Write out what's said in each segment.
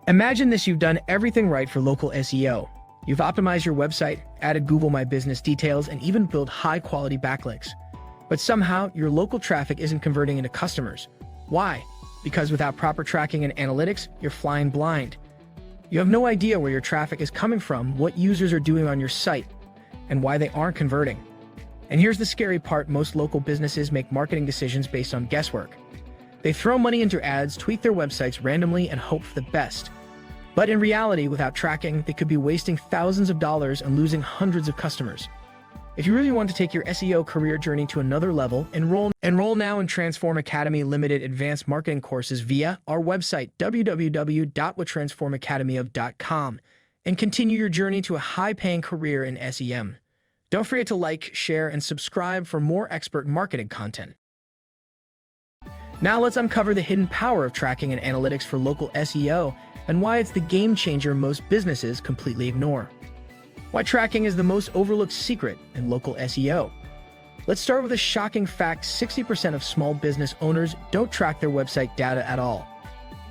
Imagine this: you've done everything right for local SEO. You've optimized your website, added Google My Business details, and even built high-quality backlinks. But somehow, your local traffic isn't converting into customers. Why? Because without proper tracking and analytics, you're flying blind. You have no idea where your traffic is coming from, what users are doing on your site, and why they aren't converting. And here's the scary part: most local businesses make marketing decisions based on guesswork. They throw money into ads, tweak their websites randomly, and hope for the best. But in reality, without tracking, they could be wasting thousands of dollars and losing hundreds of customers. If you really want to take your SEO career journey to another level, enroll now in Transform Academy Limited Advanced Marketing Courses via our website www.whattransformacademyof.com and continue your journey to a high-paying career in SEM. Don't forget to like, share, and subscribe for more expert marketing content. Now let's uncover the hidden power of tracking and analytics for local SEO and why it's the game changer most businesses completely ignore. Why tracking is the most overlooked secret in local SEO. Let's start with a shocking fact: 60% of small business owners don't track their website data at all.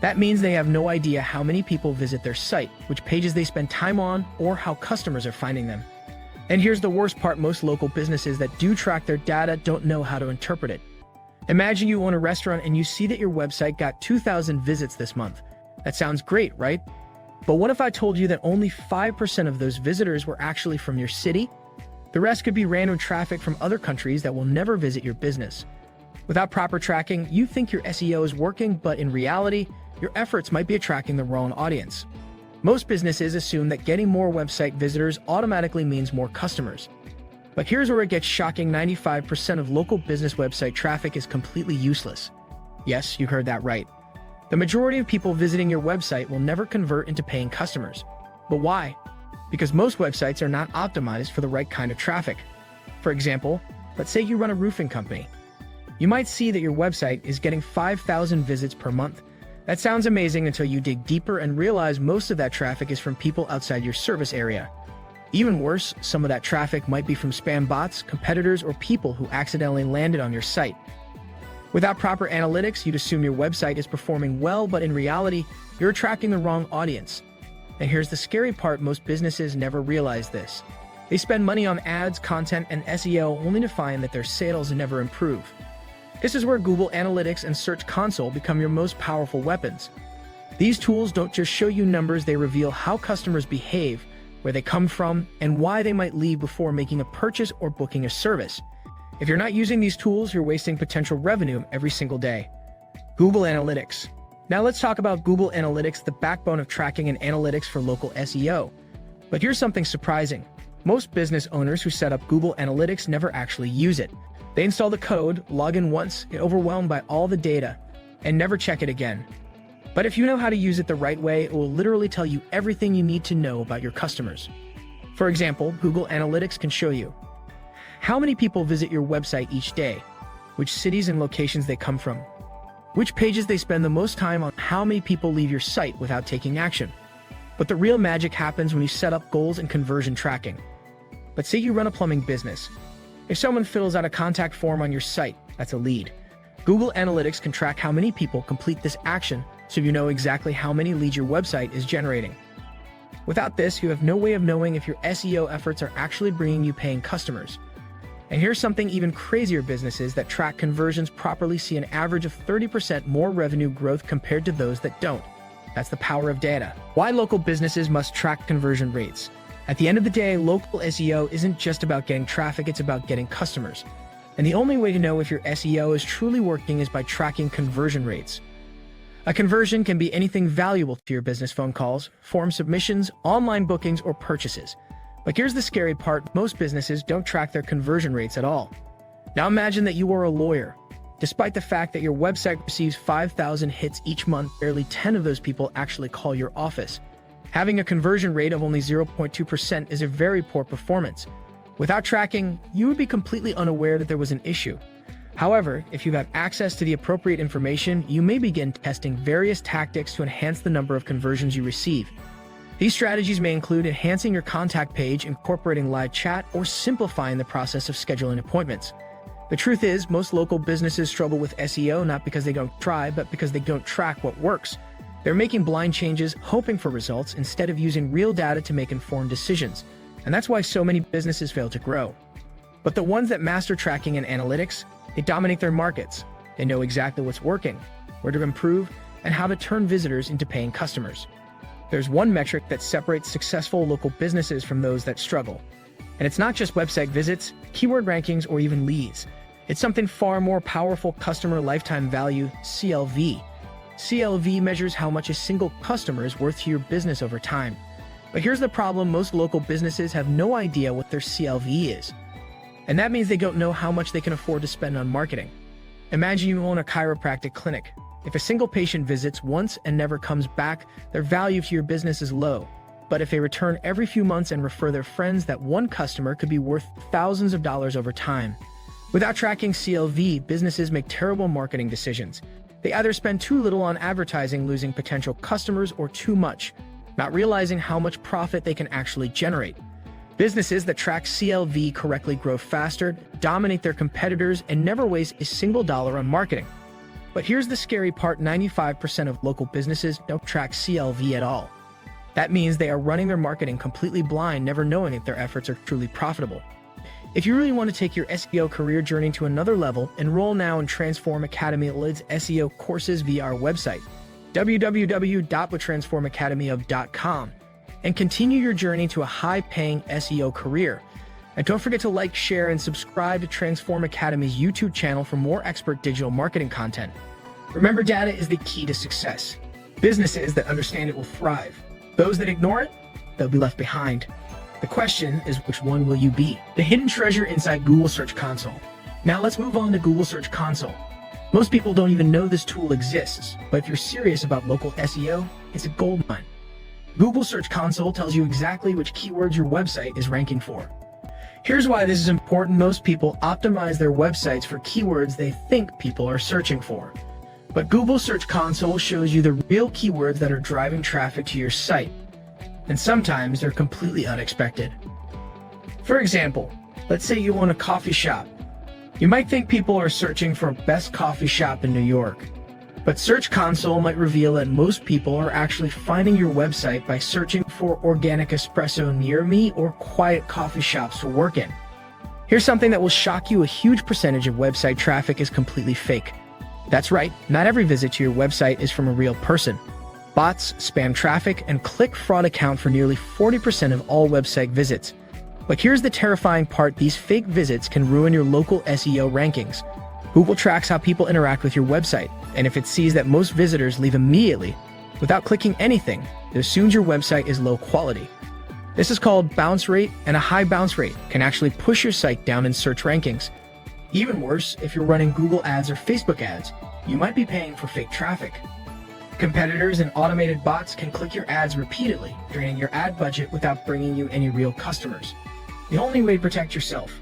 That means they have no idea how many people visit their site, which pages they spend time on, or how customers are finding them. And here's the worst part: most local businesses that do track their data don't know how to interpret it. Imagine you own a restaurant and you see that your website got 2,000 visits this month. That sounds great, right? But what if I told you that only 5% of those visitors were actually from your city? The rest could be random traffic from other countries that will never visit your business. Without proper tracking, you think your SEO is working, but in reality, your efforts might be attracting the wrong audience. Most businesses assume that getting more website visitors automatically means more customers. But here's where it gets shocking: 95% of local business website traffic is completely useless. Yes, you heard that right. The majority of people visiting your website will never convert into paying customers. But why? Because most websites are not optimized for the right kind of traffic. For example, let's say you run a roofing company. You might see that your website is getting 5,000 visits per month. That sounds amazing until you dig deeper and realize most of that traffic is from people outside your service area. Even worse, some of that traffic might be from spam bots, competitors, or people who accidentally landed on your site. Without proper analytics, you'd assume your website is performing well, but in reality, you're attracting the wrong audience. And here's the scary part: most businesses never realize this. They spend money on ads, content, and SEO only to find that their sales never improve. This is where Google Analytics and Search Console become your most powerful weapons. These tools don't just show you numbers, they reveal how customers behave, where they come from, and why they might leave before making a purchase or booking a service. If you're not using these tools, you're wasting potential revenue every single day. Google Analytics. Now let's talk about Google Analytics, the backbone of tracking and analytics for local SEO. But here's something surprising. Most business owners who set up Google Analytics never actually use it. They install the code, log in once, get overwhelmed by all the data, and never check it again. But if you know how to use it the right way, it will literally tell you everything you need to know about your customers. For example, Google Analytics can show you how many people visit your website each day, which cities and locations they come from, which pages they spend the most time on, how many people leave your site without taking action. But the real magic happens when you set up goals and conversion tracking. But say you run a plumbing business. If someone fills out a contact form on your site, that's a lead. Google Analytics can track how many people complete this action, so you know exactly how many leads your website is generating. Without this, you have no way of knowing if your SEO efforts are actually bringing you paying customers. And here's something even crazier: businesses that track conversions properly see an average of 30% more revenue growth compared to those that don't. That's the power of data. Why local businesses must track conversion rates. At the end of the day, local SEO isn't just about getting traffic, it's about getting customers. And the only way to know if your SEO is truly working is by tracking conversion rates. A conversion can be anything valuable to your business: phone calls, form submissions, online bookings, or purchases. But here's the scary part: most businesses don't track their conversion rates at all. Now imagine that you are a lawyer. Despite the fact that your website receives 5,000 hits each month, barely 10 of those people actually call your office. Having a conversion rate of only 0.2% is a very poor performance. Without tracking, you would be completely unaware that there was an issue. However, if you have access to the appropriate information, you may begin testing various tactics to enhance the number of conversions you receive. These strategies may include enhancing your contact page, incorporating live chat, or simplifying the process of scheduling appointments. The truth is, most local businesses struggle with SEO not because they don't try, but because they don't track what works. They're making blind changes, hoping for results, instead of using real data to make informed decisions. And that's why so many businesses fail to grow. But the ones that master tracking and analytics, they dominate their markets. They know exactly what's working, where to improve, and how to turn visitors into paying customers. There's one metric that separates successful local businesses from those that struggle. And it's not just website visits, keyword rankings, or even leads. It's something far more powerful: customer lifetime value, CLV. CLV measures how much a single customer is worth to your business over time. But here's the problem: most local businesses have no idea what their CLV is. And that means they don't know how much they can afford to spend on marketing. Imagine you own a chiropractic clinic. If a single patient visits once and never comes back, their value to your business is low. But if they return every few months and refer their friends, that one customer could be worth thousands of dollars over time. Without tracking CLV, businesses make terrible marketing decisions. They either spend too little on advertising, losing potential customers, or too much, not realizing how much profit they can actually generate. Businesses that track CLV correctly grow faster, dominate their competitors, and never waste a single dollar on marketing. But here's the scary part: 95% of local businesses don't track CLV at all. That means they are running their marketing completely blind, never knowing if their efforts are truly profitable. If you really want to take your SEO career journey to another level, enroll now in Transform Academy leads SEO courses via our website, www.whattransformacademyof.com, and continue your journey to a high-paying SEO career. And don't forget to like, share, and subscribe to Transform Academy's YouTube channel for more expert digital marketing content. Remember, data is the key to success. Businesses that understand it will thrive. Those that ignore it, they'll be left behind. The question is, which one will you be? The hidden treasure inside Google Search Console. Now let's move on to Google Search Console. Most people don't even know this tool exists, but if you're serious about local SEO, it's a goldmine. Google Search Console tells you exactly which keywords your website is ranking for. Here's why this is important: most people optimize their websites for keywords they think people are searching for. But Google Search Console shows you the real keywords that are driving traffic to your site. And sometimes they're completely unexpected. For example, let's say you own a coffee shop. You might think people are searching for best coffee shop in New York. But Search Console might reveal that most people are actually finding your website by searching for organic espresso near me or quiet coffee shops to work in. Here's something that will shock you: a huge percentage of website traffic is completely fake. That's right, not every visit to your website is from a real person. Bots, spam traffic, and click fraud account for nearly 40% of all website visits. But here's the terrifying part: these fake visits can ruin your local SEO rankings. Google tracks how people interact with your website, and if it sees that most visitors leave immediately, without clicking anything, it assumes your website is low quality. This is called bounce rate, and a high bounce rate can actually push your site down in search rankings. Even worse, if you're running Google ads or Facebook ads, you might be paying for fake traffic. Competitors and automated bots can click your ads repeatedly, draining your ad budget without bringing you any real customers. The only way to protect yourself: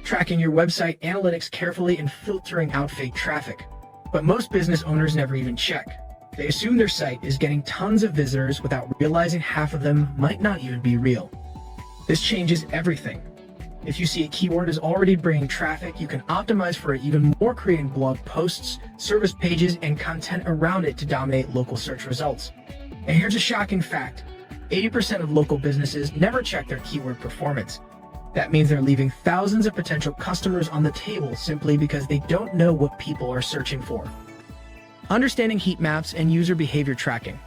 tracking your website analytics carefully and filtering out fake traffic. But most business owners never even check. They assume their site is getting tons of visitors without realizing half of them might not even be real. This changes everything. If you see a keyword is already bringing traffic, you can optimize for it even more, creating blog posts, service pages, and content around it to dominate local search results. And here's a shocking fact: 80% of local businesses never check their keyword performance. That means they're leaving thousands of potential customers on the table simply because they don't know what people are searching for. Understanding heat maps and user behavior tracking.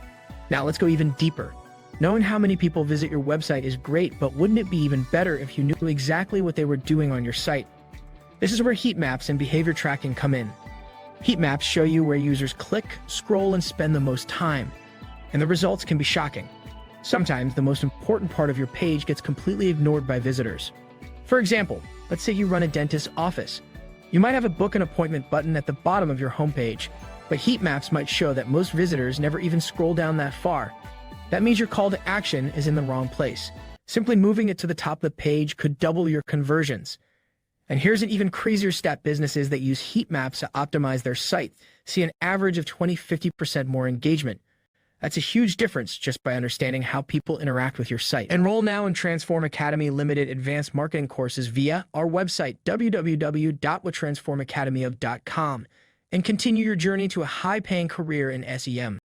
Now let's go even deeper. Knowing how many people visit your website is great, but wouldn't it be even better if you knew exactly what they were doing on your site? This is where heat maps and behavior tracking come in. Heat maps show you where users click, scroll, and spend the most time, and the results can be shocking. Sometimes the most important part of your page gets completely ignored by visitors. For example, let's say you run a dentist's office. You might have a book an appointment button at the bottom of your homepage, but heat maps might show that most visitors never even scroll down that far. That means your call to action is in the wrong place. Simply moving it to the top of the page could double your conversions. And here's an even crazier stat: businesses that use heat maps to optimize their site see an average of 20–50% more engagement. That's a huge difference just by understanding how people interact with your site. Enroll now in Transform Academy limited advanced marketing courses via our website, www.whattransformacademyof.com, and continue your journey to a high-paying career in SEM.